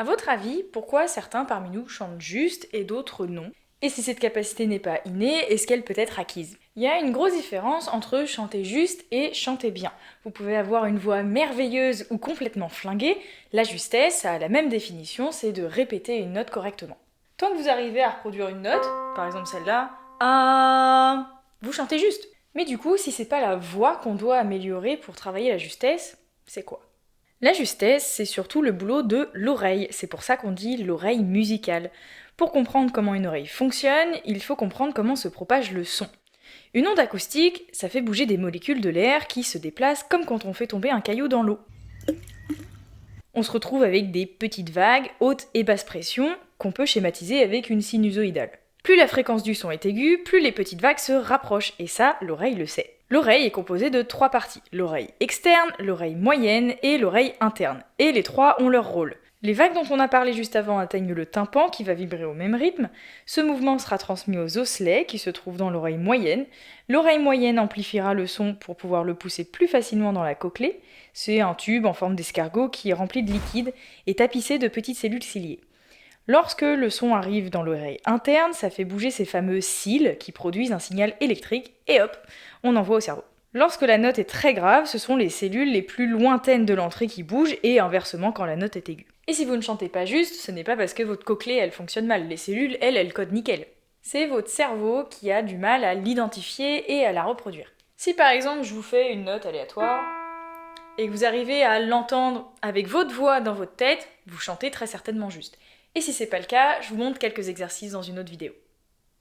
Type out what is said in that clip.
À votre avis, pourquoi certains parmi nous chantent juste et d'autres non? Et si cette capacité n'est pas innée, est-ce qu'elle peut être acquise? Il y a une grosse différence entre chanter juste et chanter bien. Vous pouvez avoir une voix merveilleuse ou complètement flinguée. La justesse, ça a la même définition, c'est de répéter une note correctement. Tant que vous arrivez à reproduire une note, par exemple celle-là, ah, vous chantez juste. Mais du coup, si c'est pas la voix qu'on doit améliorer pour travailler la justesse, c'est quoi? La justesse, c'est surtout le boulot de l'oreille. C'est pour ça qu'on dit l'oreille musicale. Pour comprendre comment une oreille fonctionne, il faut comprendre comment se propage le son. Une onde acoustique, ça fait bouger des molécules de l'air qui se déplacent comme quand on fait tomber un caillou dans l'eau. On se retrouve avec des petites vagues, haute et basse pression, qu'on peut schématiser avec une sinusoïdale. Plus la fréquence du son est aiguë, plus les petites vagues se rapprochent, et ça, l'oreille le sait. L'oreille est composée de 3 parties, l'oreille externe, l'oreille moyenne et l'oreille interne, et les 3 ont leur rôle. Les vagues dont on a parlé juste avant atteignent le tympan qui va vibrer au même rythme. Ce mouvement sera transmis aux osselets qui se trouvent dans l'oreille moyenne. L'oreille moyenne amplifiera le son pour pouvoir le pousser plus facilement dans la cochlée. C'est un tube en forme d'escargot qui est rempli de liquide et tapissé de petites cellules ciliées. Lorsque le son arrive dans l'oreille interne, ça fait bouger ces fameux cils qui produisent un signal électrique et hop, on envoie au cerveau. Lorsque la note est très grave, ce sont les cellules les plus lointaines de l'entrée qui bougent et inversement quand la note est aiguë. Et si vous ne chantez pas juste, ce n'est pas parce que votre cochlée elle fonctionne mal, les cellules elles codent nickel. C'est votre cerveau qui a du mal à l'identifier et à la reproduire. Si par exemple je vous fais une note aléatoire et que vous arrivez à l'entendre avec votre voix dans votre tête, vous chantez très certainement juste. Et si c'est pas le cas, je vous montre quelques exercices dans une autre vidéo.